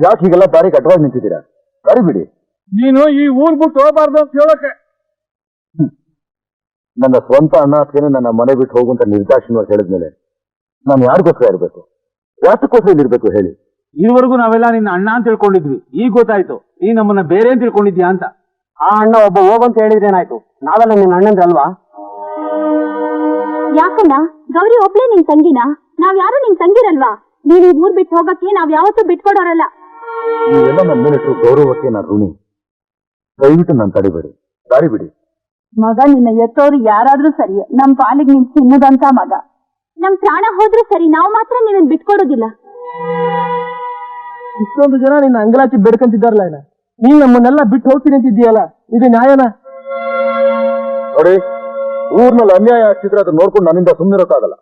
ಯಾಕೆ ಹೀಗೆಲ್ಲ ದಾರಿ ಕಟ್ಟವಾಗಿ ನಿಂತಿದ್ದೀರಾ? ದಾರಿ ಬಿಡಿ. ನೀನು ಈ ಊರ್ ಬಿಟ್ಟು ಹೋಗಬಾರ್ದು ಅಂತ ಹೇಳಕ್ಕೆ. ನನ್ನ ಸ್ವಂತ ಅಣ್ಣ ಅತ್ಕೇನೆ ನನ್ನ ಮನೆ ಬಿಟ್ಟು ಹೋಗುವಂತ ನಿರ್ದಾಕ್ಷಿಣ್ಯವಾಗಿ ಹೇಳಿದ್ಮೇಲೆ ನಾನು ಯಾರಿಗೋಸ್ಕರ ಇರಬೇಕು? ಯಾತಕ್ಕೋಸ್ಕರ ಇಲ್ಲಿರ್ಬೇಕು ಹೇಳಿ? ಇದುವರೆಗೂ ನಾವೆಲ್ಲ ನಿನ್ನ ಅಣ್ಣ ಅಂತ ತಿಳ್ಕೊಂಡಿದ್ವಿ. ಈಗ ಗೊತ್ತಾಯ್ತು ನೀ ನಮ್ಮನ್ನ ಬೇರೆ ಅಂತ ತಿಳ್ಕೊಂಡಿದ್ಯಾ ಅಂತ. ಆ ಅಣ್ಣ ಒಬ್ಬ ಹೋಗಂತ ಹೇಳಿದ್ರೇನಾಯ್ತು? ನಾವೆಲ್ಲ ನಿನ್ನ ಅಣ್ಣಂದ್ರಲ್ವಾ? ಯಾಕಣ್ಣ ಗೌರಿ ಒಬ್ಳೆ ನಿನ್ ತಂಗಿನ? ನಾವ್ ಯಾರು ನಿನ್ ತಂಗಿರಲ್ವಾ? ನೀನ್ ಈ ಊರ್ ಬಿಟ್ಟು ಹೋಗಕ್ಕೆ ನಾವ್ ಯಾವತ್ತೂ ಬಿಟ್ಕೊಡೋರಲ್ಲ. ನೀವೆಲ್ಲ ನನ್ನ ಮೇಲಿಟ್ಟು ಗೌರವಕ್ಕೆ ನಾನು ಋಣಿ. ದಯವಿಟ್ಟು ನಾನು ತಡಿಬೇಡಿ, ದಾರಿ ಬಿಡಿ. ಮಗ ನಿನ್ನ ಎತ್ತೋರು ಯಾರಾದ್ರೂ ಸರಿ, ನಮ್ ಪಾಲಿಗೆ ನಿನ್ ಚಿನ್ನದಂತ ಮಗ. ನಮ್ ಪ್ರಾಣ ಹೋದ್ರೂ ಸರಿ, ನಾವು ಮಾತ್ರ ನಿನ್ನ ಬಿಟ್ಕೊಡೋದಿಲ್ಲ. ಇಷ್ಟೊಂದು ಜನ ನಿನ್ನ ಅಂಗಲಾಚಿ ಬೇಡ್ಕಂತಿದ್ದಾರಲ್ಲ, ನೀನ್ ನಮ್ಮನ್ನೆಲ್ಲ ಬಿಟ್ಟು ಹೋಗ್ತೀನಿ ಅಂತಿದ್ದೀಯಲ್ಲ, ಇದು ನ್ಯಾಯನಾ? ನೋಡಿ, ಊರ್ನಲ್ಲಿ ಅನ್ಯಾಯ ಆಗ್ತಿದ್ರೆ ಅದನ್ನ ನೋಡ್ಕೊಂಡು ನನ್ನಿಂದ ಸುಮ್ಮನಿರೋಕ್ಕಾಗಲ್ಲ.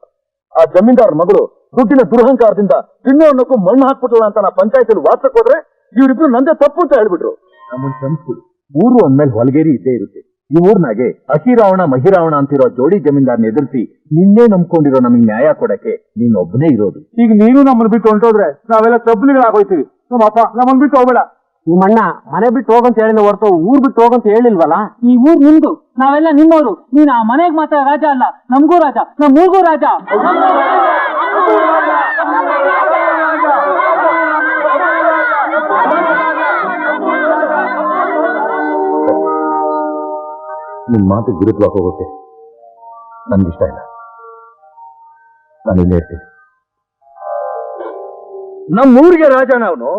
ಆ ಜಮೀನ್ದಾರ್ ಮಗಳು ದುಡ್ಡಿನ ದುರಹಂಕಾರದಿಂದ ತಿನ್ನೋ ಅನ್ನಕ್ಕೂ ಮಣ್ಣು ಹಾಕ್ಬಿಟ್ಟಲ್ಲ ಅಂತ ನಾ ಪಂಚಾಯತಿಯಲ್ಲಿ ವಾಸಕ್ಕೆ ಹೋದ್ರೆ ಇವರಿಬ್ರು ನಂದೇ ತಪ್ಪು ಅಂತ ಹೇಳ್ಬಿಟ್ರು. ನಮ್ಮನ್ನ ಕ್ಷಮಿಸ್ಬಿಡು. ಊರು ಅಂದ್ಮೇಲೆ ಹೊಲಗೇರಿ ಇದ್ದೇ ಇರುತ್ತೆ. ಈ ಊರ್ನಾಗೆ ಅಹಿರಾವಣ ಮಹಿರಾವಣ ಅಂತಿರೋ ಜೋಡಿ ಜಮೀನ್ದಾರ್ನ ಎದುರಿಸಿ ನಿನ್ನೆ ನಂಬ್ಕೊಂಡಿರೋ ನಮಗೆ ನ್ಯಾಯ ಕೊಡಕ್ಕೆ ನೀನೊಬ್ಬನೇ ಇರೋದು. ಈಗ ನೀನು ನಮ್ಮನ್ನ ಬಿಟ್ಟು ಹೊಂಟೋದ್ರೆ ನಾವೆಲ್ಲ ತಬ್ಬಲಿಗಳಾಗೋಯ್ತೀವಿ. ನಮ್ಮಪ್ಪ ನಮ್ಮನ್ನ ಬಿಟ್ಟು ಹೋಗ್ಬೇಡ. ನಿಮ್ಮಣ್ಣ ಮನೆ ಬಿಟ್ಟು ಹೋಗಂತ ಹೇಳಿದ ಹೊರತು ಊರ್ ಬಿಟ್ಟು ಹೋಗಂತ ಹೇಳಿಲ್ವಲ್ಲ? ಈ ಊರ್ ನಿಮ್ದು, ನಾವೆಲ್ಲ ನಿಮ್ಮವರು. ನೀನ್ ಆ ಮನೆಗೆ ಮಾತ್ರ ರಾಜ ಅಲ್ಲ, ನಮ್ಗೂ ರಾಜ, ನಮ್ಮೂರ್ಗೂ ರಾಜ. ನಿಮ್ ಮಾತು ವಿರುದ್ಧವಾಗಿ ಹೋಗುತ್ತೆ ನನ್ಗಿಷ್ಟ ಇಲ್ಲ. ನಾನು ಇಲ್ಲೇ ಇರ್ತೀನಿ. ನಮ್ಮೂರಿಗೆ ರಾಜನ ಅವನು.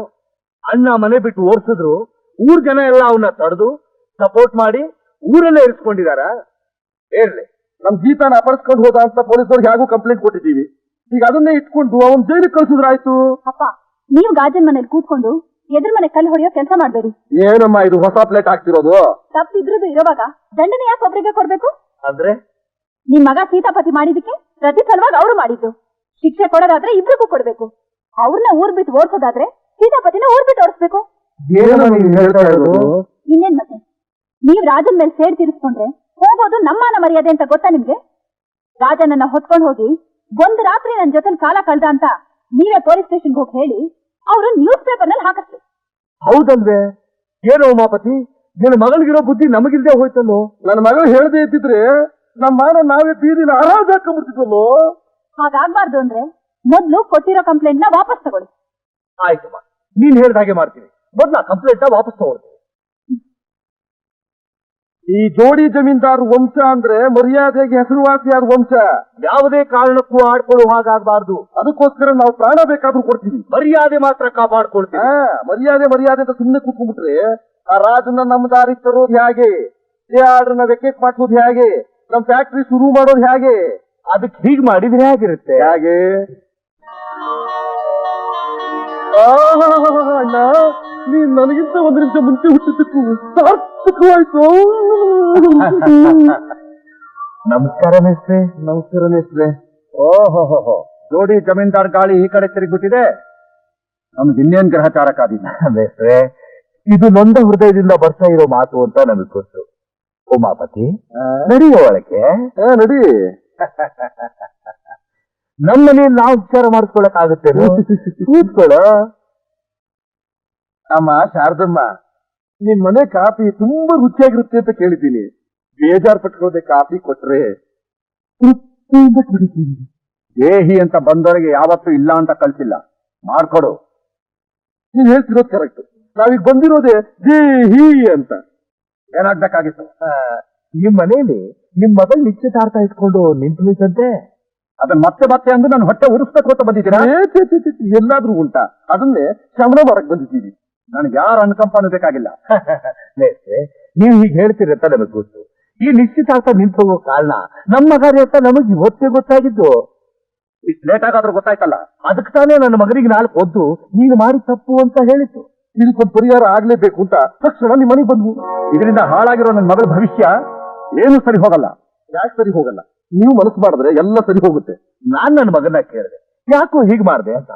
ಅಣ್ಣ ಮನೆ ಬಿಟ್ಟು ಓಡಿಸಿದ್ರು ಊರ್ ಜನ ಎಲ್ಲ ಅವನ್ನ ತಡೆದು ಸಪೋರ್ಟ್ ಮಾಡಿ ಊರಲ್ಲೇ ಇರಿಸ್ಕೊಂಡಿದಾರ. ಹೇಳಿ, ನಮ್ ಜೀತನ ಅಪಹರಿಸ್ಕೊಂಡು ಹೋದ ಅಂತ ಪೊಲೀಸರಿಗೆ ಹೇಗೂ ಕಂಪ್ಲೇಂಟ್ ಕೊಟ್ಟಿದ್ದೀವಿ. ಈಗ ಅದನ್ನೇ ಇಟ್ಕೊಂಡು ಅವನ್ ಜೈಲಿಗೆ ಕಳ್ಸಿದ್ರಾಯ್ತು. ಅಪ್ಪ, ನೀವು ಗಾಜನ್ ಮನೇಲಿ ಕೂತ್ಕೊಂಡು ಎದುರು ಮನೆ ಕಲ್ಲು ಹೊಡೆಯೋ ಕೆಲಸ ಮಾಡ್ಬೇಡಿ. ಏನಮ್ಮ ಇದು ಹೊಸ ಪ್ಲೇಟ್ ಹಾಕ್ತಿರೋದು? ತಪ್ಪಿದ್ರದ್ದು ಇರುವಾಗ ದಂಡನೆ ಯಾಕೆ ಒಬ್ಬರಿಗೆ ಕೊಡ್ಬೇಕು? ಅಂದ್ರೆ ನಿಮ್ ಮಗ ಸೀತಾಪತಿ ಮಾಡಿದಕ್ಕೆ ಪ್ರತಿ ಸಲುವಾಗಿ ಅವರು ಮಾಡಿದ್ದು. ಶಿಕ್ಷೆ ಕೊಡೋದಾದ್ರೆ ಇಬ್ರಿಗೂ ಕೊಡ್ಬೇಕು. ಅವ್ರನ್ನ ಊರ್ ಬಿಟ್ಟು ಓಡಿಸೋದಾದ್ರೆ ಸೀತಾಪತಿನ ಊರ್ ಬಿಟ್ಟು ಓಡಿಸ್ಬೇಕು. ಇನ್ನೇನ್ ಮತ್ತೆ? ನೀವ್ ರಾಜನ್ ಮೇಲೆ ಸೇಡ್ ತೀರಿಸ್ಕೊಂಡ್ರೆ ಹೋಗೋದು ನಮ್ಮನ ಮರ್ಯಾದೆ ಅಂತ ಗೊತ್ತಾ ನಿಮ್ಗೆ? ರಾಜನನ್ನ ಹೊತ್ಕೊಂಡು ಹೋಗಿ ಒಂದು ರಾತ್ರಿ ನನ್ ಜೊತೆ ಕಾಲ ಕಳ್ದ ಅಂತ ನೀವೇ ಪೊಲೀಸ್ ಸ್ಟೇಷನ್ಗೆ ಹೋಗಿ ಹೇಳಿ ಅವರು ನ್ಯೂಸ್ ಪೇಪರ್ ನಲ್ಲಿ ಹಾಕಿಸ್ಲಿ. ಹೌದಲ್ವೇ? ಏನೋ ಉಮಾಪತಿ, ನಿನ್ನ ಮಗಳಿಗಿರೋ ಬುದ್ಧಿ ನಮಗಿಲ್ದೇ ಹೋಯ್ತಲ್ಲೋ. ನನ್ನ ಮಗಳು ಹೇಳದೆ ಇದ್ದಿದ್ರೆ ನಮ್ಮ ಮಾನ ನಾವೇ ಬೀದಿನ ಆರಾಜ್ ಹಾಕೊಂಡ್ಬಿಡ್ತಿದ್ವಲ್ಲೋ. ಹಾಗಾಗ್ಬಾರ್ದು ಅಂದ್ರೆ ಮೊದ್ಲು ಕೊಟ್ಟಿರೋ ಕಂಪ್ಲೇಂಟ್ ನ ವಾಪಸ್ ತಗೊಳ್ಳಿ. ಆಯ್ತಮ್ಮ, ನೀನ್ ಹೇಳ್ದ ಹಾಗೆ ಮಾಡ್ತೀನಿ. ಮೊದ್ಲ ಕಂಪ್ಲೇಂಟ್ ವಾಪಸ್ ತಗೊಳ್ತೀನಿ. ಈ ಜೋಡಿ ಜಮೀನ್ದಾರ್ ವಂಶ ಅಂದ್ರೆ ಮರ್ಯಾದೆಗೆ ಹೆಸರುವಾಸಿಯಾದ ವಂಶ. ಯಾವುದೇ ಕಾರಣಕ್ಕೂ ಆಡ್ಕೊಳ್ಳೋ ಹಾಗಾಗಬಾರ್ದು. ಅದಕ್ಕೋಸ್ಕರ ನಾವು ಪ್ರಾಣ ಬೇಕಾದ್ರೂ ಕೊಡ್ತೀವಿ. ಮರ್ಯಾದೆ ಮಾತ್ರ ಕಾಪಾಡ್ಕೊಳ್ತೀವಿ. ಮರ್ಯಾದೆ ಮರ್ಯಾದೆ ಅಂತ ಸುಮ್ಮನೆ ಕೂತ್ಕೊಂಡ್ಬಿಟ್ರೆ ಆ ರಾಜನ ನಮ್ಮ ದಾರಿ ತರೋದು ಹೇಗೆ? ಆರ್ಡರ್ನ ವೆಕೇಟ್ ಮಾಡಿಸೋದು ಹೇಗೆ? ನಮ್ ಫ್ಯಾಕ್ಟ್ರಿ ಶುರು ಮಾಡೋದು ಹೇಗೆ? ಅದಕ್ಕೆ ಹೀಗ್ ಮಾಡಿದ್ರೆ ಹೇಗಿರುತ್ತೆ? ಹೇಗೆ ಅಣ್ಣ, ನೀನ್ ನನಗಿಂತ ಒಂದು ನಿಮಿಷ ಮುಂಚೆ ಹುಟ್ಟಿದ್ದಕ್ಕೂ ಸಾರ್ಥಕವಾಯ್ತು. ನಮಸ್ಕಾರ ಮೇಸ್ತ್ರೆ. ನಮಸ್ಕಾರ ಮೇಸ್ತ್ರೆ. ಓಹೋ, ಜೋಡಿ ಜಮೀನ್ದಾರ್ ಗಾಳಿ ಈ ಕಡೆ ತಿರುಗ್ಬಿಟ್ಟಿದೆ. ನಮ್ಗೆ ಇನ್ನೇನ್ ಗ್ರಹಚಾರ ಕಾದಿಲ್ಲ ಮೇಸ್ತ್ರೆ. ಇದು ನೊಂದ ಹೃದಯದಿಂದ ಬರ್ತಾ ಇರೋ ಮಾತು ಅಂತ ನಮಗ್ ಗೊತ್ತು. ಉಮಾಪತಿ, ನಡೆಯೋ ಒಳಕ್ಕೆ ನಡಿ. ನಮ್ಮ ಮನೆಯಲ್ಲಿ ನಾವು ಉಪಚಾರ ಮಾಡಿಸ್ಕೊಳಕ್ ಆಗುತ್ತೆ? ಕೂತ್ಕೊಳ್ಳ. ಅಮ್ಮ ಶಾರದಮ್ಮ, ನಿಮ್ ಮನೆ ಕಾಫಿ ತುಂಬಾ ರುಚಿಯಾಗಿರುತ್ತೆ ಅಂತ ಕೇಳಿದ್ದೀನಿ. ಬೇಜಾರ್ ಪಟ್ಕೋದೆ ಕಾಫಿ ಕೊಟ್ರೆ ತೃಪ್ತಿಯಿಂದ ಕುಡಿತೀನಿ. ದೇಹಿ ಅಂತ ಬಂದವರಿಗೆ ಯಾವತ್ತೂ ಇಲ್ಲ ಅಂತ ಕಳ್ಸಿಲ್ಲ. ಮಾಡ್ಕೊಡು. ನೀನ್ ಹೇಳ್ತಿರೋದು ಕರೆಕ್ಟ್. ನಾವೀಗ ಬಂದಿರೋದೇ ದೇಹಿ ಅಂತ. ಏನಾಗ್ಬೇಕಾಗಿತ್ತು? ನಿಮ್ ಮನೇಲಿ ನಿಮ್ ಮಗಳು ನಿಶ್ಚಿತಾರ್ಥ ಇಟ್ಕೊಂಡು ನಿಂತು ನಿಂತಂತೆ. ಅದನ್ನ ಮತ್ತೆ ಮತ್ತೆ ಅಂದು ನಾನು ಹೊಟ್ಟೆ ಉರಿಸ್ಬೇಕು ಅಂತ ಬಂದಿದ್ದೀರಾ? ಎಲ್ಲಾದ್ರೂ ಉಂಟಾ? ಅದನ್ನೇ ಶಮನ ಮಾಡಕ್ ಬಂದಿದ್ದೀವಿ. ನನಗೆ ಯಾರ ಅನುಕಂಪನೂ ಬೇಕಾಗಿಲ್ಲ. ನೀವು ಹೀಗೆ ಹೇಳ್ತೀರಿ ಅಂತ ನಮಗ್ ಗೊತ್ತು. ಈ ನಿಶ್ಚಿತಾರ್ಥ ನಿಂತು ಹೋಗೋ ಕಾರಣ ನಮ್ಮ ಕಾರ್ಯ ಅಂತ ನಮಗ್ ಇವತ್ತೇ ಗೊತ್ತಾಗಿದ್ದು. ಇಷ್ಟು ಲೇಟ್ ಆಗಾದ್ರೂ ಗೊತ್ತಾಯ್ತಲ್ಲ. ಅದಕ್ಕೆ ತಾನೇ ನನ್ನ ಮಗನಿಗೆ 4 ಒದ್ದು ನೀನು ಮಾಡಿ ತಪ್ಪು ಅಂತ ಹೇಳಿತ್ತು. ಇದಕ್ಕೊಂದು ಪರಿಹಾರ ಆಗ್ಲೇಬೇಕು ಅಂತ ತಕ್ಷಣ ನಿಮ್ಮ ಮನೆಗೆ ಬಂದ್ವು. ಇದರಿಂದ ಹಾಳಾಗಿರೋ ನನ್ನ ಮಗಳ ಭವಿಷ್ಯ ಏನು ಸರಿ ಹೋಗಲ್ಲ. ಯಾಕೆ ಸರಿ ಹೋಗಲ್ಲ? ನೀವು ಮನಸ್ಸು ಮಾಡಿದ್ರೆ ಎಲ್ಲ ಸರಿ ಹೋಗುತ್ತೆ. ನಾನ್ ನನ್ನ ಮಗನ ಕೇಳಿದೆ, ಯಾಕೋ ಹೀಗ್ ಮಾಡಿದೆ ಅಂತ.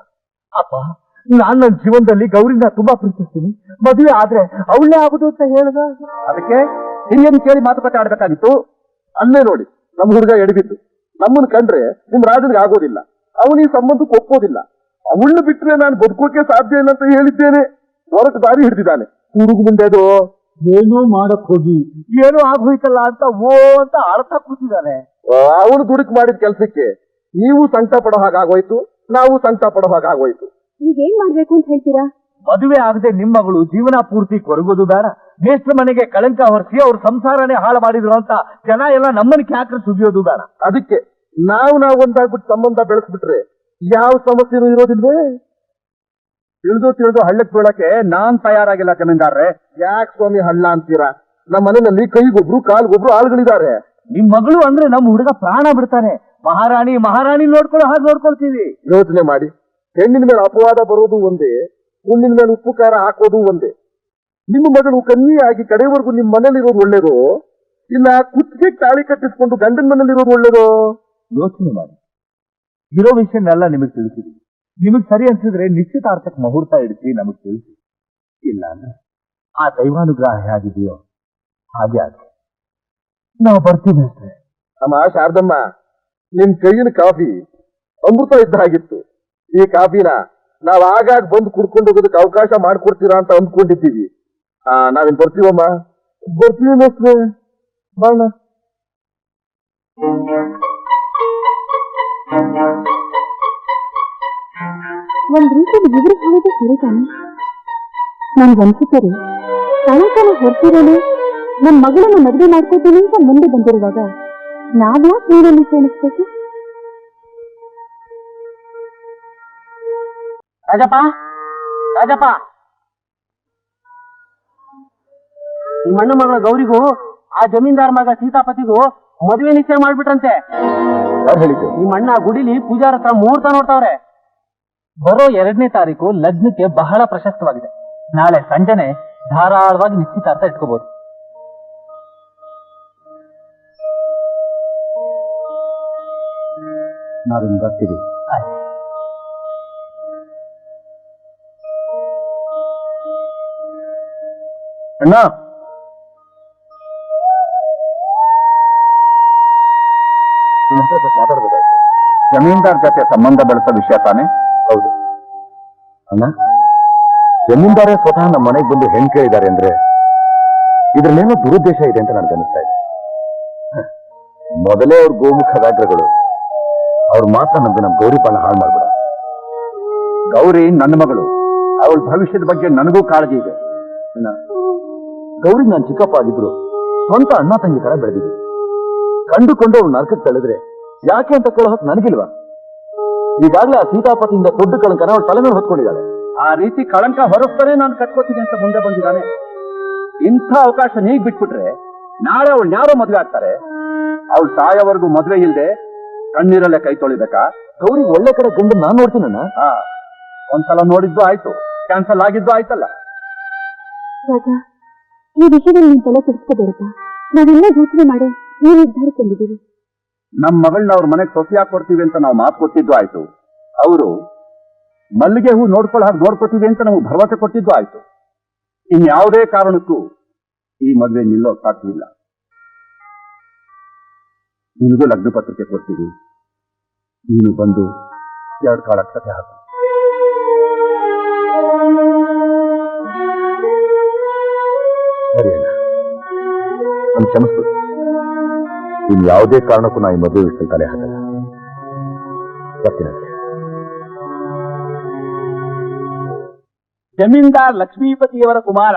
ಅಪ್ಪ, ನಾನ್ ನನ್ನ ಜೀವನದಲ್ಲಿ ಗೌರಿನ ತುಂಬಾ ಪ್ರೀತಿಸ್ತೀನಿ. ಮದುವೆ ಆದ್ರೆ ಅವಳೇ ಆಗುದು ಅಂತ ಹೇಳ್ದ. ಅದಕ್ಕೆ ಹಿರಿಯನ್ ಕೇಳಿ ಮಾತುಕತೆ ಆಡ್ಬೇಕಾಗಿತ್ತು. ಅಲ್ಲೇ ನೋಡಿ, ನಮ್ಮ ಹುಡುಗ ಎಡಬಿದ್ದು. ನಮ್ಮನ್ನ ಕಂಡ್ರೆ ನಿಮ್ ರಾಜನಿಗೆ ಆಗೋದಿಲ್ಲ. ಅವನು ಈ ಸಂಬಂಧಕ್ಕೆ ಒಪ್ಪೋದಿಲ್ಲ. ಅವಳನ್ನ ಬಿಟ್ರೆ ನಾನು ಬದುಕೋಕೆ ಸಾಧ್ಯ ಇಲ್ಲ ಅಂತ ಹೇಳಿದ್ದೇನೆ. ಹೊರಟು ದಾರಿ ಹಿಡಿದಿದ್ದಾನೆ. ಹುಡುಗ ಮುಂದೆದು ಏನೋ ಮಾಡಕ್ ಹೋಗಿ ಏನೋ ಆಗೋಯ್ತಲ್ಲ ಅಂತ ಓ ಅಂತ ಅಳ್ತಾ ಕೂತಿದ್ದಾನೆ. ಅವನು ದುಡುಕ್ ಮಾಡಿದ ಕೆಲ್ಸಕ್ಕೆ ನೀವು ಸಂಕಟ ಪಡೋ ಹಾಗಾಗೋಯ್ತು, ನಾವು ಸಂಕಟ ಪಡೋ ಹಾಗಾಗೋಯ್ತು. ಈಗೇನ್ ಮಾಡ್ಬೇಕು ಅಂತ ಹೇಳ್ತೀರಾ? ಮದುವೆ ಆಗದೆ ನಿಮ್ಮ ಮಗಳು ಜೀವನ ಪೂರ್ತಿ ಕೊರಗೋದು ಬೇಡ, ಮೇಷ್ಟ್ರ ಮನೆಗೆ ಕಳಂಕ ಹೊರಿಸಿ ಅವ್ರ ಸಂಸಾರನೇ ಹಾಳು ಮಾಡಿದ್ರು ಅಂತ ಜನ ಎಲ್ಲ ನಮ್ಮನ್ನ ಕ್ಯಾಕ್ರೆ ಸುಗಿಯೋದು ಬೇಡ. ಅದಕ್ಕೆ ನಾವು ಒಂದಾಗ್ಬಿಟ್ಟು ಸಂಬಂಧ ಬೆಳೆಸ್ಬಿಟ್ರೆ ಯಾವ ಸಮಸ್ಯೆನೂ ಇರೋದಿಲ್ವೇ? ತಿಳಿದು ಹಳ್ಳಕ್ ಬೀಳಕ್ಕೆ ನಾನ್ ತಯಾರಾಗಿಲ್ಲ ಜಮೀನ್ದಾರ್ರೆ. ಯಾಕೆ ಸ್ವಾಮಿ ಹಳ್ಳ ಅಂತೀರಾ? ನಮ್ಮ ಮನೆಯಲ್ಲಿ ಕೈಗೊಬ್ರು ಕಾಲ್ಗೊಬ್ರು ಆಳುಗಳಿದ್ದಾರೆ. ನಿಮ್ ಮಗಳು ಅಂದ್ರೆ ನಮ್ಮ ಹುಡುಗ ಪ್ರಾಣ ಬಿಡ್ತಾನೆ. ಮಹಾರಾಣಿ ನೋಡ್ಕೊಳ್ಳೋ ಹಾಗೆ ನೋಡ್ಕೊಳ್ತೀವಿ. ಯೋಚನೆ ಮಾಡಿ, ಹೆಣ್ಣಿನ ಮೇಲೆ ಅಪವಾದ ಬರೋದು ಒಂದೇ, ಹುಣ್ಣಿನ ಮೇಲೆ ಉಪ್ಪು ಖಾರ ಹಾಕೋದು ಒಂದೇ. ನಿಮ್ಮ ಮಗಳು ಕನ್ನಿಯಾಗಿ ಕಡೆವರೆಗೂ ನಿಮ್ಮ ಮನೇಲಿರೋದು ಒಳ್ಳೇದು, ಇಲ್ಲ ಕುತ್ತಿಗೆ ತಾಳಿ ಕಟ್ಟಿಸ್ಕೊಂಡು ಗಂಡನ ಮನೇಲಿರೋದು ಒಳ್ಳೇದು? ಯೋಚನೆ ಮಾಡಿ. ಇರೋ ವಿಷಯನೆಲ್ಲ ನಿಮಗ್ ತಿಳಿಸಿದೀವಿ. ನಿಮಗ್ ಸರಿ ಅನ್ಸಿದ್ರೆ ನಿಶ್ಚಿತಾರ್ಥಕ್ಕೆ ಮುಹೂರ್ತ ಇಡಿಸಿ ನಮಗ್ ತಿಳಿಸಿ. ಇಲ್ಲ ಅಂದ್ರೆ ಆ ದೈವಾನುಗ್ರಹ ಹೇಗಿದೆಯೋ ಹಾಗೆ ಆಗಿ ನಾವು ಬರ್ತೀವಿ ಅಷ್ಟೇ. ಅಮ್ಮ ಶಾರದಮ್ಮ, ನಿಮ್ ಕೈಯಿನ ಕಾಫಿ ಅಮೃತ ಇದ್ದ ಹಾಗಿತ್ತು. ಈ ಕಾಫಿನ ನಾವ್ ಆಗಾಗ ಬಂದು ಕುಡ್ಕೊಂಡು ಹೋಗೋದಕ್ಕೆ ಅವಕಾಶ ಮಾಡ್ಕೊಡ್ತೀರಾ ಅಂತ ಅಂದ್ಕೊಂಡಿದ್ದೀವಿ. ನಾವೇನ್ ಬರ್ತೀವಮ್ಮ? ಬರ್ತೀವಿ ಮೇಸ್ಟ್ರೆ, ಬಾಣ. ಒಂದ್ ರೀತಿಯಲ್ಲಿ ಇವ್ರು ಹೇಳೋದು ಸರಿ ತಾನೆ. ನನ್ಗನ್ಸುತ್ತೆ ರೀ, ಕಳಂಕನ ಹೊರ್ತಿರೋನು ನಮ್ ಮಗಳನ್ನ ಮದುವೆ ಮಾಡ್ಕೋತೀನಿ ಅಂತ ಮುಂದೆ ಬಂದಿರುವಾಗ ನಾವ್ಯಾಕೆ ನೀರಲ್ಲಿ ಸೇರಿಸ್ಬೇಕು? ರಾಜಪ್ಪ, ಈ ಮಣ್ಣು ಮಗಳ ಗೌರಿಗೂ ಆ ಜಮೀನ್ದಾರ್ ಮಗ ಸೀತಾಪತಿಗೂ ಮದುವೆ ನಿಶ್ಚಯ ಮಾಡ್ಬಿಟ್ರಂತೆ. ಹೇಳಿದ್ದು ನಿಮ್ಮ ಅಣ್ಣ ಗುಡಿಲಿ ಪೂಜಾರ ಹತ್ರ ಮುಹೂರ್ತ ನೋಡ್ತಾವ್ರೆ. ಬರೋ 2ನೇ ತಾರೀಕು ಲಗ್ನಕ್ಕೆ ಬಹಳ ಪ್ರಶಸ್ತವಾಗಿದೆ. ನಾಳೆ ಸಂಜೆನೆ ಧಾರಾಳವಾಗಿ ನಿಶ್ಚಿತಾರ್ಥ ಇಟ್ಕೋಬಹುದು. ನಾವಿನ್ ಬರ್ತೀವಿ. ಅಣ್ಣ, ಮಾತಾಡ್ಬೇಕಾಯ್ತು. ಜಮೀನ್ದಾರ್ ಜೊತೆ ಸಂಬಂಧ ಬೆಳೆಸೋ ವಿಷಯ ತಾನೆ? ಹೌದು ಅಣ್ಣ, ಜಮೀನ್ದಾರೇ ಸ್ವತಃ ನಮ್ಮ ಮನೆಗೆ ಬಂದು ಹೆಣ್ ಕೇಳಿದ್ದಾರೆ ಅಂದ್ರೆ ಇದ್ರಲ್ಲೇನೋ ದುರುದ್ದೇಶ ಇದೆ ಅಂತ ನನಗನ್ನಿಸ್ತಾ ಇದೆ. ಮೊದಲೇ ಅವ್ರ ಗೋಮುಖ ವ್ಯಾಘ್ರಗಳು, ಅವ್ರ ಮಾತ್ರ ನಂಬಿ ನಮ್ಮ ಗೌರಿ ಪಾಣ ಹಾಳು ಮಾಡ್ಬೇಡ. ಗೌರಿ ನನ್ನ ಮಗಳು, ಅವಳ ಭವಿಷ್ಯದ ಬಗ್ಗೆ ನನಗೂ ಕಾಳಜಿ ಇದೆ. ಗೌರಿ ನಾನು ಚಿಕ್ಕಪ್ಪ ಆಗಿದ್ರು ಸ್ವಂತ ಅಣ್ಣ ತಂಗಿ ತರ ಬೆಳೆದಿದ್ದೆ. ಕಂಡುಕೊಂಡು ಅವ್ಳು ನರಕಕ್ಕೆ ತಳೆದ್ರೆ ಯಾಕೆ ಅಂತ ಕೇಳೋ ಹೊತ್ತು ನನಗಿಲ್ವಾ? ಈಗಾಗಲೇ ಆ ಸೀತಾಪತಿಯಿಂದ ದೊಡ್ಡ ಕಳಂಕನ ಅವಳು ತಲೆ ಮೇಲೆ ಹೊತ್ಕೊಂಡಿದ್ದಾಳೆ. ಆ ರೀತಿ ಕಳಂಕ ಹೊರಸ್ತಾನೆ ನಾನು ಕಟ್ಕೋತೀನಿ ಅಂತ ಮುಂದೆ ಬಂದಿದ್ದಾನೆ. ಇಂಥ ಅವಕಾಶ ನೀಗ್ ಬಿಟ್ಬಿಟ್ರೆ ನಾಳೆ ಅವಳು ಯಾರೋ ಮದುವೆ ಆಗ್ತಾರೆ. ಅವಳು ಸಾಯೋವರೆಗೂ ಮದುವೆ ಇಲ್ಲದೆ ಕಣ್ಣೀರಲ್ಲೇ ಕೈ ತೊಳಿಬೇಕಾ? ಗೌರಿ ಒಳ್ಳೆ ಕಡೆ ಗಂಡು ನಾನ್ ನೋಡ್ತೀನಣ್ಣ. ಒಂದ್ಸಲ ನೋಡಿದ್ದು ಆಯ್ತು, ಕ್ಯಾನ್ಸಲ್ ಆಗಿದ್ದು ಆಯ್ತಲ್ಲ. ರಾಜ, ಈ ವಿಷಯದಲ್ಲಿ ನಿನ್ ತಲೆ ಕೆಡಿಸ್ಕೋಬೇಡಪ್ಪ. ನಾವೆಲ್ಲ ಯೋಚನೆ ಮಾಡಿ ಈ ನಿರ್ಧಾರ ತಂದಿದ್ದೀವಿ. ನಮ್ಮ ಮಗಳನ್ನ ಅವ್ರ ಮನೆಗೆ ಸೊಸೆಯಾಗಿ ಕೊಡ್ತೀವಿ ಅಂತ ನಾವು ಮಾತು ಕೊಟ್ಟಿದ್ದು ಆಯ್ತು. ಅವರು ಮಲ್ಲಿಗೆ ಹೂ ನೋಡ್ಕೊಳ್ಳೋ ಹಾಗೆ ನೋಡ್ಕೊತೀವಿ ಅಂತ ನಾವು ಭರವಸೆ ಕೊಟ್ಟಿದ್ದು ಆಯ್ತು. ಇನ್ಯಾವುದೇ ಕಾರಣಕ್ಕೂ ಈ ಮದುವೆ ನಿಲ್ಲೋಕ್ ಸಾಧ್ಯವಿಲ್ಲ. ನಿನಗೂ ಲಗ್ನ ಪತ್ರಿಕೆ ಕೊಡ್ತೀವಿ, ನೀನು ಬಂದು 2 ಕಾಳ ಅಕ್ಷತೆ ಹಾಕು. ಸರಿ ಅಣ್ಣ, ನಾನು ಕ್ಷಮಿಸ್ಬಿಡು. ಇನ್ ಯಾವುದೇ ಕಾರಣಕ್ಕೂ ನಾ ಈ ಮದುವೆ ವಿಷಯದಲ್ಲಿ ತಲೆ ಹಾಕಲ್ಲ. ಬರ್ತೀನಂತೆ. ಜಮೀನ್ದಾರ್ ಲಕ್ಷ್ಮೀಪತಿಯವರ ಕುಮಾರ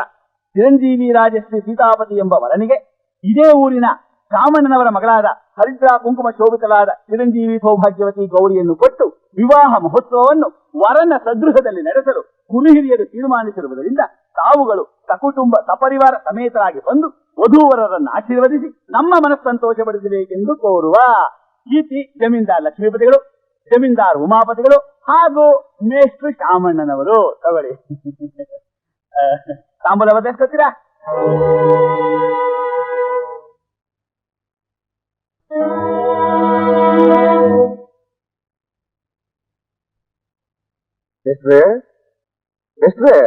ಚಿರಂಜೀವಿ ರಾಜಶ್ರೀ ಸೀತಾಪತಿ ಎಂಬ ವರನಿಗೆ ಇದೇ ಊರಿನ ಕಾಮಣ್ಣನವರ ಮಗಳಾದ ಹರಿದ್ರಾ ಕುಂಕುಮ ಶೋಭಿತಲಾದ ಚಿರಂಜೀವಿ ಸೌಭಾಗ್ಯವತಿ ಗೌರಿಯನ್ನು ಕೊಟ್ಟು ವಿವಾಹ ಮಹೋತ್ಸವವನ್ನು ವರನ ಸದೃಹದಲ್ಲಿ ನಡೆಸಲು ಗುರುಹಿರಿಯರು ತೀರ್ಮಾನಿಸಿರುವುದರಿಂದ ತಾವುಗಳು ಸಕುಟುಂಬ ಸಪರಿವಾರ ಸಮೇತರಾಗಿ ಬಂದು ವಧೂವರರನ್ನು ಆಶೀರ್ವದಿಸಿ ನಮ್ಮ ಮನಸ್ಸಂತೋಷಪಡಿಸಬೇಕೆಂದು ಕೋರುವ ಈತಿ ಜಮೀನ್ದಾರ್ ಲಕ್ಷ್ಮೀಪತಿಗಳು, ಜಮೀನ್ದಾರ್ ಉಮಾಪತಿಗಳು ಹಾಗೂ ಮೇಷ್ಟ್ರು ಶಾಮಣ್ಣನವರು. ತಗೊಳ್ಳಿ, ತಾಂಬೂಲ ಬದಲಿಸ್ಕೊತೀರಾ? ಎಷ್ಟ್ರೆ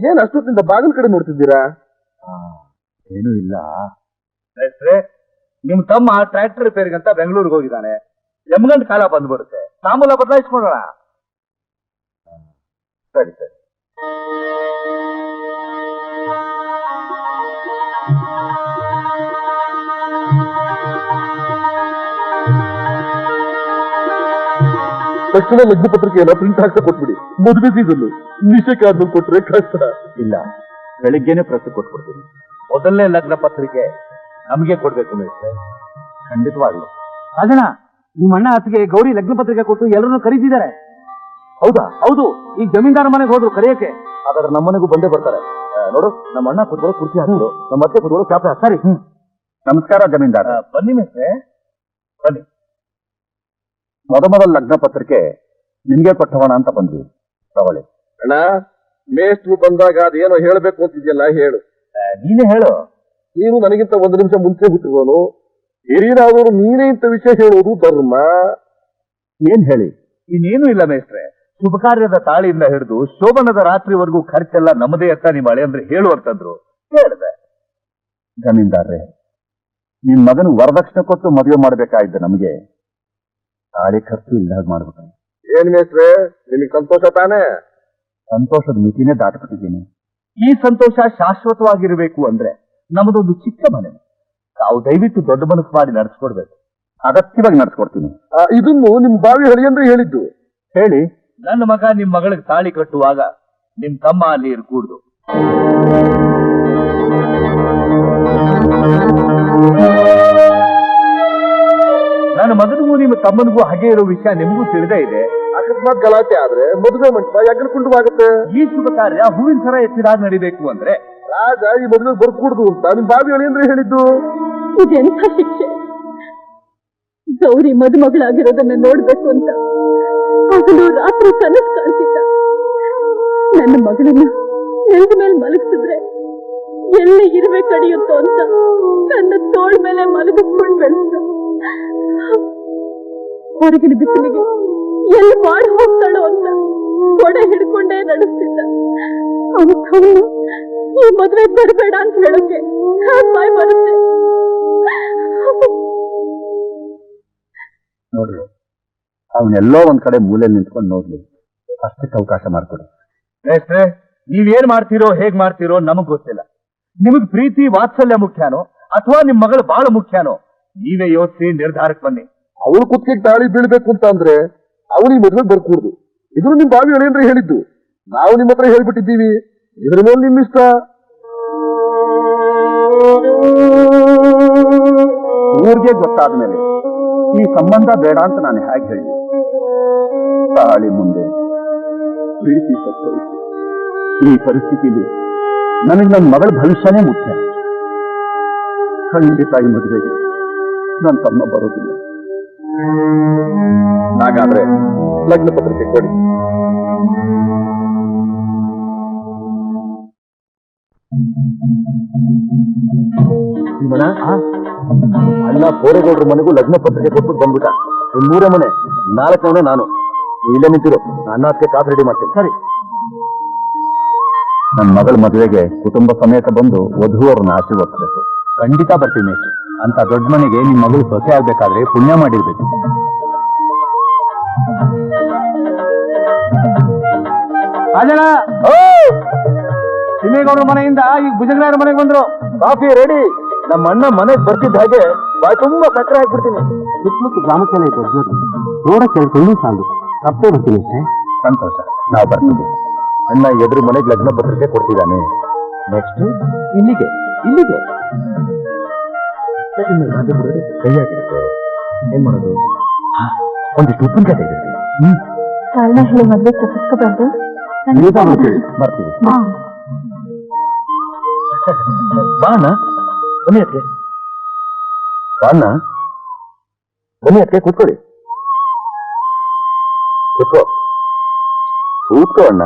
ಏನ್ ಅಷ್ಟೊತ್ತಿಂದ ಬಾಗಿಲು ಕಡೆ ನೋಡ್ತಿದ್ದೀರಾ? ಏನೂ ಇಲ್ಲ. ನಿಮ್ ತಮ್ಮ ಟ್ರ್ಯಾಕ್ಟರ್ ರಿಪೇರಿಗಂತ ಬೆಂಗಳೂರಿಗೆ ಹೋಗಿದ್ದಾನೆ. ಎಮ್ಗಂಟ್ ಕಾಲ ಬಂದ್ಬಿಡುತ್ತೆ, ತಾಂಬೂಲ ಬದಲಾಯಿಸ್ಕೊಳ್ಳೋಣ. ಸರಿ ಸರಿ. ತಕ್ಷಣ ಲಗ್ನ ಪತ್ರಿಕೆಯನ್ನ ಪ್ರಿಂಟ್ ಹಾಕ್ತಾ ಕೊಟ್ಬಿಡಿ. ಮದುವೆ ಸೀಸನ್ ನಿಶ್ಚಯಕ್ಕೆ ಆದ್ಮೇಲೆ ಕೊಟ್ರೆ ಕಷ್ಟ. ಇಲ್ಲ, ಬೆಳಿಗ್ಗೆನೆ ಪ್ರತಿ ಕೊಟ್ಬಿಡ್ತೀನಿ. ಮೊದಲನೇ ಲಗ್ನ ಪತ್ರಿಕೆ ನಮಗೆ ಕೊಡ್ಬೇಕು ಮೇಷ್ಟ್ರೆ. ಖಂಡಿತವಾಗ್ಲು. ರಾಜಣ್ಣ, ನಿಮ್ಮ ಅಣ್ಣ ಅತ್ತಿಗೆ ಗೌರಿ ಲಗ್ನ ಪತ್ರಿಕೆ ಕೊಟ್ಟು ಎಲ್ಲರನ್ನೂ ಕರೀತಿದ್ದಾರೆ. ಹೌದಾ? ಹೌದು, ಈಗ ಜಮೀನ್ದಾರ ಮನೆಗೆ ಹೋದ್ರು ಕರೆಯಕ್ಕೆ. ಹಾಗಾದ್ರೆ ನಮ್ಮನೆಗೂ ಬಂದೇ ಬರ್ತಾರೆ. ನೋಡು, ನಮ್ಮ ಅಣ್ಣ ಕೂತ್ಕೊಳ್ಳೋ ಕುರ್ಚಿ ಹಾಕಿದ್ರು, ನಮ್ಮ ಅತ್ತೆ ಕೂತ್ಕೊಳ್ಳೋ ಚಾಪೆ ಹಾಕಿ. ಸರಿ. ನಮಸ್ಕಾರ ಜಮೀನ್ದಾರ. ಬನ್ನಿ ಮೇಷ್ಟ್ರೆ, ಬನ್ನಿ. ಮೊದಲ ಲಗ್ನ ಪತ್ರಿಕೆ ನಿಮ್ಗೆ ಕೊಟ್ಟವಣ ಅಂತ ಬಂದ್ವಿ. ತಗೊಳ್ಳಿ. ಅಣ್ಣ, ಮೇಷ್ಟ್ರು ಬಂದಾಗ ಅದೇನೋ ಹೇಳ್ಬೇಕು ಅಂತಿದ್ಯಲ್ಲ, ಹೇಳು. ನೀನೇ ಹೇಳು. ನೀನು ನನಗಿಂತ ಒಂದು ನಿಮಿಷ ಮುಂಚೆ ಹುಟ್ಟಿರೋನು, ಹಿರಿಯರಾದವರು ನೀನೇ ಇಂಥ ವಿಷಯ ಹೇಳೋದು ಧರ್ಮ. ಏನ್ ಹೇಳಿ? ಇನ್ನೇನು ಇಲ್ಲ ಮೇಷ್ಟ್ರೆ. ಶುಭ ಕಾರ್ಯದ ತಾಳಿಯಿಂದ ಹಿಡಿದು ಶೋಭನದ ರಾತ್ರಿವರೆಗೂ ಖರ್ಚೆಲ್ಲ ನಮ್ಮದೇ ಅತ್ತ ನಿಮ್ಮ ಹಳೆ ಅಂದ್ರೆ ಹೇಳುವಂತಂದ್ರು. ಹೇಳಿದೆ. ಜಮೀನ್ದಾರ್ರೆ, ನಿಮ್ ಮಗನ ವರದಕ್ಷಿಣೆ ಕೊಟ್ಟು ಮದುವೆ ಮಾಡ್ಬೇಕಾಯ್ತು. ನಮಗೆ ತಾಳಿ ಖರ್ಚು ಇಲ್ದಾಗ ಮಾಡ್ಬೇಕು. ಏನ್ ಮೇಷ್ಟ್ರೆ, ನಿನಗೆ ಸಂತೋಷ ತಾನೇ? ಸಂತೋಷದ ಮಿತಿನೇ ದಾಟಬಿಟ್ಟಿದ್ದೀನಿ. ಈ ಸಂತೋಷ ಶಾಶ್ವತವಾಗಿರಬೇಕು ಅಂದ್ರೆ ನಮ್ಮದೊಂದು ಚಿಕ್ಕ ಮನೆ. ತಾವು ದಯವಿಟ್ಟು ದೊಡ್ಡ ಮನಸ್ಸು ಮಾಡಿ ನಡೆಸ್ಕೊಡ್ಬೇಕು. ಅಗತ್ಯವಾಗಿ ನಡೆಸ್ಕೊಡ್ತೀನಿ. ಇದನ್ನು ನಿಮ್ ಬಾವಿ ಹಳಿ ಅಂದ್ರೆ ಹೇಳಿದ್ದು. ಹೇಳಿ. ನನ್ನ ಮಗ ನಿಮ್ ಮಗಳಿಗೆ ತಾಳಿ ಕಟ್ಟುವಾಗ ನಿಮ್ ತಮ್ಮ ಅಲ್ಲಿ ಇರ್ಕೂಡ್ದು. ನನ್ನ ಮಗನಿಗೂ ನಿಮ್ಮ ತಮ್ಮನಿಗೂ ಹಾಗೆ ಇರೋ ವಿಷಯ ನಿಮಗೂ ತಿಳಿದೇ ಇದೆ. ಅಕಸ್ಮಾತ್ ಗಲಾಟೆ ಆದ್ರೆ ಮದುವೆ ಮಂಟಪ ಯಜ್ಞಕುಂಡವಾಗುತ್ತೆ. ಈ ಶುಭ ಕಾರ್ಯ ಹೂವಿನ ಸರ ಎತ್ತಿದಾಗ ನಡಿಬೇಕು ಅಂದ್ರೆ ರಾಜ ಈ ಮದುವೆ ಬರ್ಕೂಡ್ದು ಅಂತ ನಿಮ್ ಬಾವಿ ಹಳಿ ಅಂದ್ರೆ ಹೇಳಿದ್ದು. ಇದೆಂಥ ಶಿಕ್ಷೆ! ಗೌರಿ ಮದುಮಗಳಾಗಿರೋದನ್ನ ನೋಡ್ಬೇಕು ಅಂತ ಹಗಲು ರಾತ್ರಿ ಕನಸು ಕಾಣ್ತಿದ್ದ. ನನ್ನ ಮಗಳನ್ನ ನೆಲದ ಮೇಲೆ ಮಲಗಿಸಿದ್ರೆ ಎಲ್ಲಿ ಇರುವೆ ಕಡಿಯುತ್ತೋ ಅಂತ ನನ್ನ ತೋಳ ಮೇಲೆ ಮಲಗಿಸ್ಕೊಂಡು ಬೆಳೆಸಿದ. ಹೊರಗಿನ ಬಿಸಿಲಿಗೆ ಎಲ್ಲಿ ಮಾಡಿ ಹೋಗ್ತಾಳೋ ಅಂತ ಕೊಡೆ ಹಿಡ್ಕೊಂಡೇ ನಡೆಸ್ತಿದ್ದ. ಅವನು ಈ ಮದುವೆ ಬರಬೇಡ ಅಂತ ಹೇಳೋಕೆ ಬಾಯ್ ಬರುತ್ತೆ. ನೋಡ್ರಿ, ಅವನೆಲ್ಲೋ ಒಂದ್ ಕಡೆ ಮೂಲೆಯಲ್ಲಿ ನಿಂತ್ಕೊಂಡು ನೋಡ್ಲಿ. ಅಷ್ಟಕ್ಕೆ ಅವಕಾಶ ಮಾಡ್ಕೊಡಿ. ಮೇಷ್ಟ್ರೆ, ನೀವೇನ್ ಮಾಡ್ತೀರೋ ಹೇಗ್ ಮಾಡ್ತೀರೋ ನಮಗ್ ಗೊತ್ತಿಲ್ಲ. ನಿಮಗ್ ಪ್ರೀತಿ ವಾತ್ಸಲ್ಯ ಮುಖ್ಯಾನೋ ಅಥವಾ ನಿಮ್ ಮಗಳು ಬಹಳ ಮುಖ್ಯಾನೋ ನೀವೇ ಯೋಚಿಸಿ ನಿರ್ಧಾರಕ್ಕೆ ಬನ್ನಿ. ಅವಳು ಕುತ್ತಿಗೆ ತಾಳಿ ಬೀಳ್ಬೇಕು ಅಂತ ಅಂದ್ರೆ ಅವಳು ಈ ಮದುವೆ ಬರ್ಕೂಡ್ದು. ಇದನ್ನು ನಿಮ್ ಬಾವಿ ಹಳಿ ಅಂದ್ರೆ ಹೇಳಿದ್ದು. ನಾವು ನಿಮ್ಮ ಹತ್ರ ಹೇಳ್ಬಿಟ್ಟಿದ್ದೀವಿ. ಇದ್ರ ಮೇಲೆ ನಿಮ್ ಇಷ್ಟ. ಊರಿಗೆ ಗೊತ್ತಾದ ಮೇಲೆ ಈ ಸಂಬಂಧ ಬೇಡ ಅಂತ ನಾನು ಹೇಗೆ ಹೇಳಿ? ತಾಳಿ ಮುಂದೆ ಪ್ರೀತಿ ಸತ್ತೋಯ್ತು. ಈ ಪರಿಸ್ಥಿತಿಯಲ್ಲಿ ನನಗೆ ನನ್ನ ಮಗಳ ಭವಿಷ್ಯನೇ ಮುಖ್ಯ. ಖಂಡಿತ ಈ ಮದುವೆಗೆ ನನ್ನ ತಮ್ಮ ಬರೋದಿಲ್ಲ. ಹಾಗಾದ್ರೆ ಲಗ್ನ ಪತ್ರಿಕೆ ಕೊಡಿ. ಅಣ್ಣ ಕೋರೆಗೌಡ್ರ ಮನೆಗೂ ಲಗ್ನ ಪತ್ರಿಕೆ ಕೊಟ್ಟು ಬಂದ್ಬಿಟ್ಟ. ಇನ್ 3 ಮನೆ, 4ನೇ ನಾನು. ಇಲ್ಲೇ ನಿಂತಿರು, ಅಣ್ಣ ಅದಕ್ಕೆ ಕಾಫಿ ರೆಡಿ ಮಾಡ್ತೇನೆ. ಸರಿ. ನನ್ನ ಮಗಳ ಮದುವೆಗೆ ಕುಟುಂಬ ಸಮೇತ ಬಂದು ವಧುವರನ್ನ ಆಶೀರ್ವದಿಸಬೇಕು. ಖಂಡಿತ ಬರ್ತೀವಿ ಮೇಷ್ಟ್ರೆ. ಅಂತ ದೊಡ್ಡ ಮನೆಗೆ ನಿಮ್ ಮಗಳು ಸೊಸೆ ಆಗ್ಬೇಕಾದ್ರೆ ಪುಣ್ಯ ಮಾಡಿರ್ಬೇಕು. ರಾಜಣ್ಣ, ತಿಮ್ಮೇಗೌಡರ ಮನೆಯಿಂದ ಈಗ ಭುಜಂಗರಾಯರ ಮನೆಗೆ ಬಂದ್ರು. Coffee ready. ನಮ್ಮ ಅಣ್ಣ ಮನೆಗೆ ಬರ್ತಿದ್ದ ಹಾಗೆ ಬಾಯ್ ತುಂಬಾ ಸಕ್ಕರೆ ಹಾಕ್ಬಿಡ್ತೀನಿ. ಸುತ್ತಮುತ್ತ ಗ್ರಾಮಕ್ಕೆಲ್ಲ ದೊಡ್ಡದು ನೋಡಕ್ಕೆ ಕೇಳ್ಕೊಂಡು ಸಾಲು ತಪ್ಪೇ ಬರ್ತೀನಿ. ಸಂತೋಷ, ನಾವು ಬರ್ತೀವಿ. ಅಣ್ಣ ಎದುರು ಮನೆಗೆ ಲಗ್ನ ಪತ್ರಿಕೆ ಕೊಡ್ತಿದ್ದಾನೆ. ನೆಕ್ಸ್ಟ್ ಇಲ್ಲಿಗೆ ಕೈಯಾಗಿರುತ್ತೆ. ಏನ್ ಮಾಡೋದು? ಒಂದಿಷ್ಟು ಉಪ್ಪಿನಕಾಯಿ ತೆಗೆದಿರ್ತೀವಿ. ಕಾರಣ ಹೇಳಿ ಮದ್ವೆ ತಪ್ಪಿಸ್ಕೋಬಾರ್ದು. ಬರ್ತೀವಿ. ಬಾಣ ಬನ್ನಿ ಅದಕ್ಕೆ. ಬಾಣ ಬನ್ನಿ ಅದಕ್ಕೆ. ಕೂತ್ಕೊಳ್ಳಿ. ಕೂತ್ಕೋ ಅಣ್ಣ.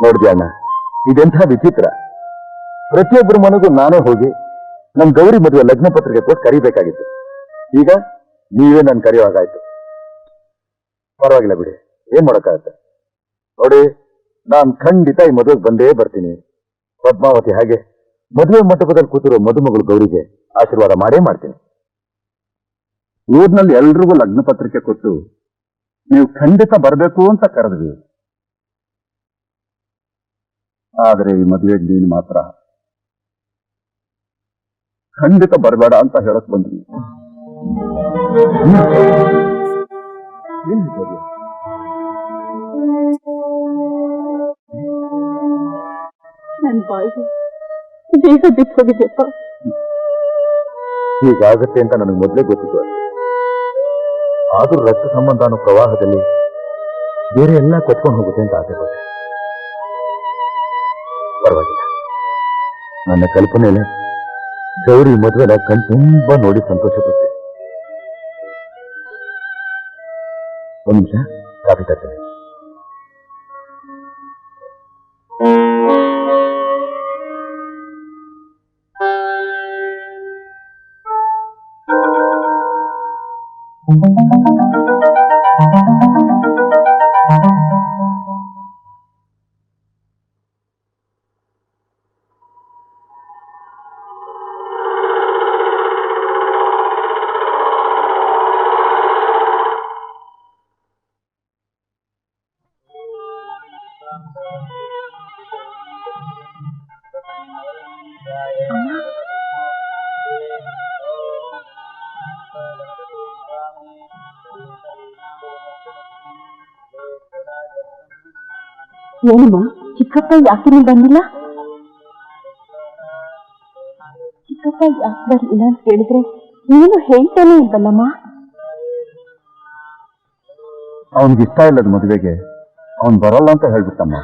ನೋಡಿದ್ಯಾ ಅಣ್ಣ, ಇದೆಂಥ ವಿಚಿತ್ರ. ಪ್ರತಿಯೊಬ್ಬರ ಮನೆಗೂ ನಾನೇ ಹೋಗಿ ನಮ್ ಗೌರಿ ಮದುವೆ ಲಗ್ನ ಪತ್ರಿಕೆ ಕೊಟ್ಟು ಕರಿಬೇಕಾಗಿತ್ತು. ಈಗ ನೀವೇ ನಾನು ಕರೆಯೋ ಹಾಗಾಯ್ತು. ಪರವಾಗಿಲ್ಲ ಬಿಡಿ, ಏನ್ ಮಾಡೋಕ್ಕಾಗತ್ತೆ. ನೋಡಿ, ನಾನ್ ಖಂಡಿತ ಈ ಮದುವೆಗೆ ಬಂದೇ ಬರ್ತೀನಿ. ಪದ್ಮಾವತಿ ಹಾಗೆ ಮದುವೆ ಮಂಟಪದಲ್ಲಿ ಕೂತಿರೋ ಮದುಮಗಳು ಗೌರಿಗೆ ಆಶೀರ್ವಾದ ಮಾಡೇ ಮಾಡ್ತೀನಿ. ಊರಿನಲ್ಲಿ ಎಲ್ರಿಗೂ ಲಗ್ನ ಪತ್ರಿಕೆ ಕೊಟ್ಟು ನೀವು ಖಂಡಿತ ಬರಬೇಕು ಅಂತ ಕರೆದ್ವಿ. ಆದರೆ ಈ ಮದುವೆಗೆ ನೀನು ಮಾತ್ರ ಖಂಡಿತ ಬರಬೇಡ ಅಂತ ಹೇಳಕ್ ಬಂದ್ವಿ. ನನ್ ಬಾಯಿಗೆ ಬೇಗ ಬಿಟ್ಟು ಹೋಗಿದ್ದೆಪ್ಪ. ಹೀಗಾಗತ್ತೆ ಅಂತ ನನಗೆ ಮೊದಲೇ ಗೊತ್ತಿತ್ತು. ಆದ್ರೂ ರಕ್ತ ಸಂಬಂಧ ಅನ್ನೋ ಪ್ರವಾಹದಲ್ಲಿ ಬೇರೆ ಎಲ್ಲ ಕೊಚ್ಕೊಂಡು ಹೋಗುತ್ತೆ ಅಂತ ಆಸೆ ಪಟ್ಟೆ. ಪರವಾಗಿಲ್ಲ, ನನ್ನ ಕಲ್ಪನೆಯಲ್ಲೇ ಗೌರಿ ಮದುವೆನ ಕಣ್ ತುಂಬಾ ನೋಡಿ ಸಂತೋಷಪಟ್ಟೆ. ಒಂದು ನಿಮಿಷ ಕಾಫಿ ತರ್ತೇನೆ. ಏನಮ್ಮ ಚಿಕ್ಕಪ್ಪ ಯಾಕೆ ನೀವು ಬಂದಿಲ್ಲ? ಚಿಕ್ಕಪ್ಪ ಯಾಕೆ ಬರ್ಲಿಲ್ಲ ಅಂತ ಕೇಳಿದ್ರೆ ನೀನು ಹೇಳ್ತಾನೆ ಇಲ್ವಲ್ಲಮ್ಮ? ಅವನಿಗೆ ಇಷ್ಟ ಇಲ್ಲದ ಮದುವೆಗೆ ಅವನ್ ಬರಲ್ಲ ಅಂತ ಹೇಳ್ಬಿಟ್ಟಮ್ಮ.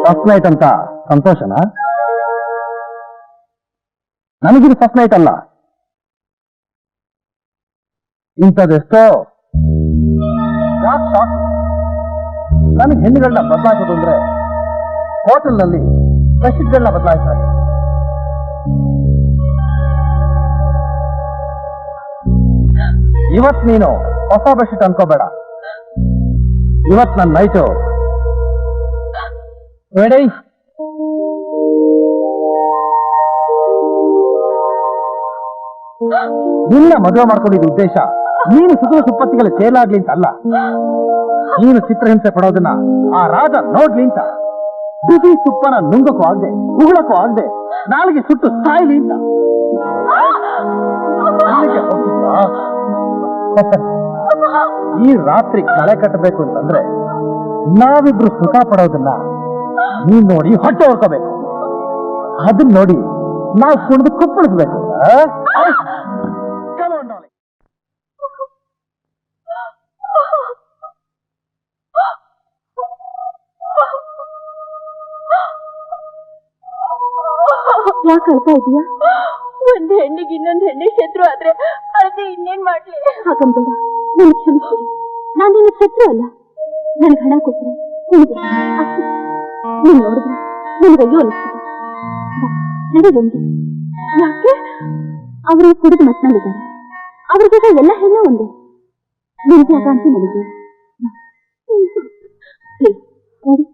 ಫಸ್ಟ್ ನೈಟ್ ಅಂತ ಸಂತೋಷನಾ? ನನಗಿದು ಫಸ್ಟ್ ನೈಟ್ ಅಲ್ಲ. ಇಂಥದೆಷ್ಟೋ ನನಗೆ ಹೆಣ್ಣುಗಳನ್ನ ಬದಲಾಯಿಸೋದು ಅಂದ್ರೆ ಹೋಟೆಲ್ನಲ್ಲಿ ಪ್ರಸಿದ್ಧಗಳನ್ನ ಬದಲಾಯಿಸ್ತಾರೆ. ಇವತ್ ನೀನು ಹೊಸ ಬೆಡ್ಶೀಟ್ ಅನ್ಕೋಬೇಡ. ಇವತ್ ನನ್ನ ನೈಟು ರೆಡಿ. ನಿನ್ನ ಮದುವೆ ಮಾಡ್ಕೊಂಡಿದ್ದ ಉದ್ದೇಶ ನೀನು ಸುಖದ ಸುಪ್ಪತ್ತಿಗೆಲ್ಲ ಸೇಲಾಗ್ಲಿ ಅಂತ ಅಲ್ಲ. ನೀನು ಚಿತ್ರಹಿಂಸೆ ಪಡೋದನ್ನ ಆ ರಾಜ ನೋಡ್ಲಿ ಅಂತ. ಬಿಸಿ ತುಪ್ಪನ ನುಂಗಕ್ಕೂ ಆಗದೆ ಉಗುಳಕ್ಕೂ ಆಗದೆ ನಾಲಿಗೆ ಸುಟ್ಟು ಸಾಯ್ಲಿ ಅಂತ. ಅಲ್ಲಿಗೆ ಹೋಗ್ತಿದ್ವಾ? ಈ ರಾತ್ರಿ ಕಳೆ ಕಟ್ಟಬೇಕು ಅಂತಂದ್ರೆ ನಾವಿಬ್ರು ಸುಖ ಪಡೋದನ್ನ ನೀನ್ ನೋಡಿ ಹೊಟ್ಟೆ ಹೊಡ್ಕೋಬೇಕು. ಅದನ್ನ ನೋಡಿ ನಾವು ಕುಣಿದು ಕುಪ್ಪಳಿಸ್ಬೇಕು. ಯಾಕೆ ಅಳ್ತಾ ಇದೀಯಾ? ಒಂದ್ ಹೆಣ್ಣಿಗೆ ಇನ್ನೊಂದ್ ಹೆಣ್ಣಿಗೆ ಶತ್ರು ಆದ್ರೆ ಅಳ್ತೆ ಇನ್ನೇನ್ ಮಾಡ್ಲಿ? ಹಾಗಂಬೇಡ, ನನ್ ಕ್ಷಮಿಸ್ಬಿಡಿ. ನಾನ್ ನಿನ್ನ ಶತ್ರು ಅಲ್ಲ. ನನ್ಗೆ ಹಣ ಕೊಟ್ರೆ ನೀನ್ ನೋಡಿದ್ರೆ ನಿನ್ಗಯ್ಯೋ ಅನಿಸ್ತದೆ. ನಡಿ ಬಂದು. ಯಾಕೆ? ಅವರು ಕುಡಿದು ಮತ್ನಲ್ಲಿದ್ದಾರೆ. ಅವ್ರಿಗೆ ಎಲ್ಲ ಹೆಣ್ಣು ಒಂದೇ. ನಿನ್ ಜಾಗ ಅಂತ ನನಗೆ ಪ್ಲೀಸ್ ನೋಡಿ.